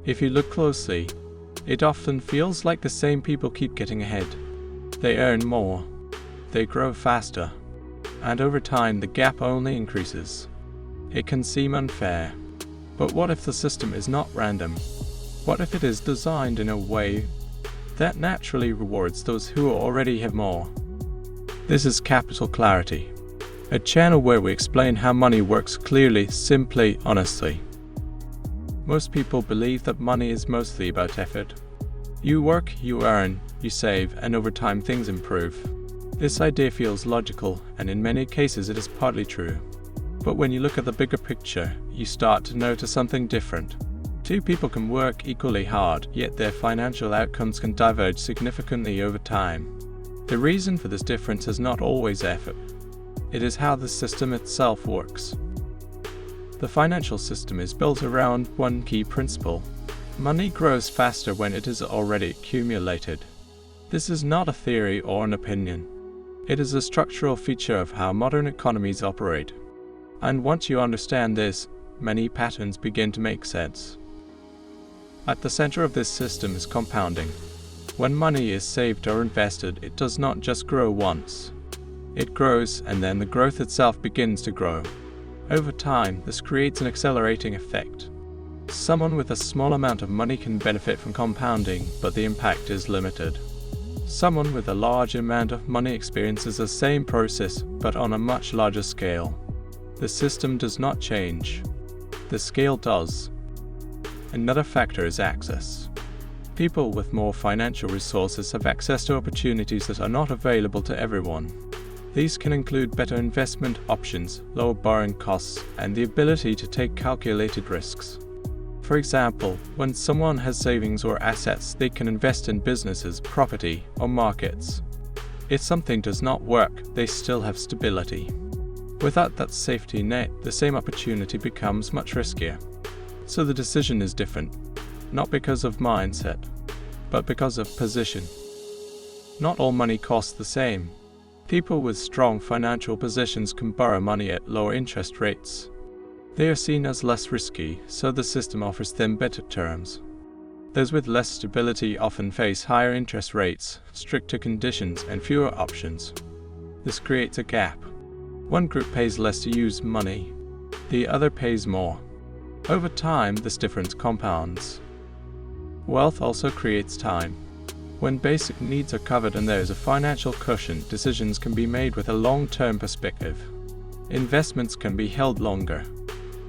If you look closely, it often feels like the same people keep getting ahead. They earn more, they grow faster, and over time the gap only increases. It can seem unfair, but what if the system is not random? What if it is designed in a way that naturally rewards those who already have more? This is Capital Clarity, a channel where we explain how money works clearly, simply, honestly. Most people believe that money is mostly about effort. You work, you earn, you save, and over time things improve. This idea feels logical, and in many cases it is partly true. But when you look at the bigger picture, you start to notice something different. Two people can work equally hard, yet their financial outcomes can diverge significantly over time. The reason for this difference is not always effort. It is how the system itself works. The financial system is built around one key principle. Money grows faster when it is already accumulated. This is not a theory or an opinion. It is a structural feature of how modern economies operate. And once you understand this, many patterns begin to make sense. At the center of this system is compounding. When money is saved or invested, it does not just grow once. It grows, and then the growth itself begins to grow. Over time, this creates an accelerating effect. Someone with a small amount of money can benefit from compounding, but the impact is limited. Someone with a large amount of money experiences the same process, but on a much larger scale. The system does not change. The scale does. Another factor is access. People with more financial resources have access to opportunities that are not available to everyone. These can include better investment options, lower borrowing costs, and the ability to take calculated risks. For example, when someone has savings or assets, they can invest in businesses, property, or markets. If something does not work, they still have stability. Without that safety net, the same opportunity becomes much riskier. So the decision is different, not because of mindset, but because of position. Not all money costs the same. People with strong financial positions can borrow money at lower interest rates. They are seen as less risky, so the system offers them better terms. Those with less stability often face higher interest rates, stricter conditions, and fewer options. This creates a gap. One group pays less to use money, the other pays more. Over time, this difference compounds. Wealth also creates time. When basic needs are covered and there is a financial cushion, decisions can be made with a long-term perspective. Investments can be held longer.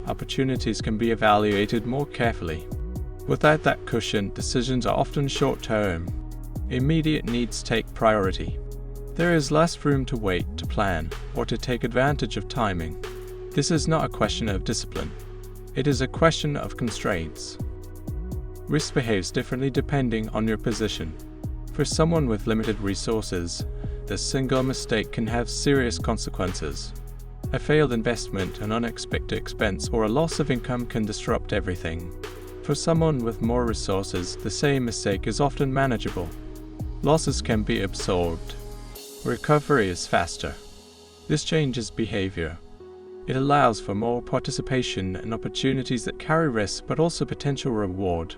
Opportunities can be evaluated more carefully. Without that cushion, decisions are often short-term. Immediate needs take priority. There is less room to wait, to plan, or to take advantage of timing. This is not a question of discipline. It is a question of constraints. Risk behaves differently depending on your position. For someone with limited resources, the single mistake can have serious consequences. A failed investment, an unexpected expense, or a loss of income can disrupt everything. For someone with more resources, the same mistake is often manageable. Losses can be absorbed. Recovery is faster. This changes behavior. It allows for more participation and opportunities that carry risk but also potential reward.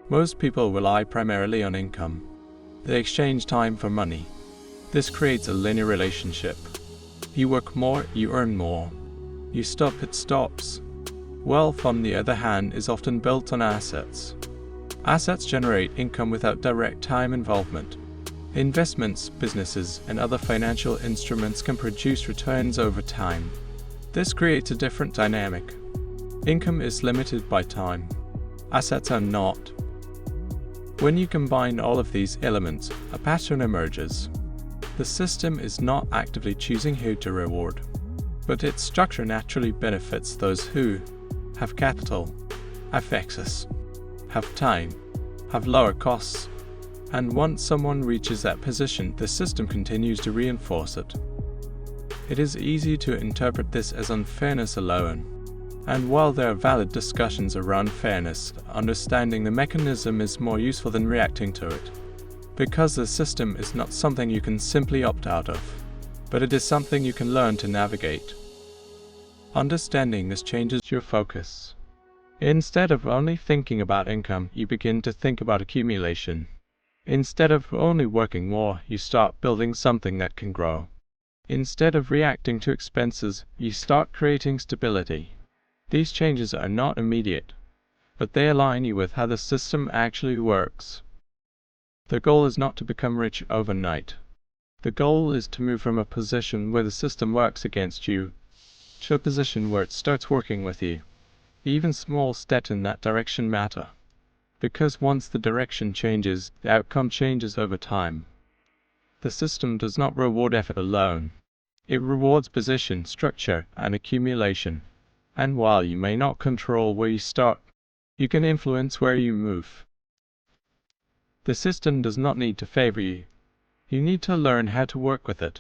Most people rely primarily on income. They exchange time for money. This creates a linear relationship. You work more, you earn more. You stop, it stops. Wealth, on the other hand, is often built on assets. Assets generate income without direct time involvement. Investments, businesses, and other financial instruments can produce returns over time. This creates a different dynamic. Income is limited by time. Assets are not. When you combine all of these elements, a pattern emerges. The system is not actively choosing who to reward, but its structure naturally benefits those who have capital, have access, have time, have lower costs, and once someone reaches that position, the system continues to reinforce it. It is easy to interpret this as unfairness alone. And while there are valid discussions around fairness, understanding the mechanism is more useful than reacting to it. Because the system is not something you can simply opt out of, but it is something you can learn to navigate. Understanding this changes your focus. Instead of only thinking about income, you begin to think about accumulation. Instead of only working more, you start building something that can grow. Instead of reacting to expenses, you start creating stability. These changes are not immediate, but they align you with how the system actually works. The goal is not to become rich overnight. The goal is to move from a position where the system works against you to a position where it starts working with you. Even small steps in that direction matter, because once the direction changes, the outcome changes over time. The system does not reward effort alone. It rewards position, structure, and accumulation. And while you may not control where you start, you can influence where you move. The system does not need to favor you. You need to learn how to work with it.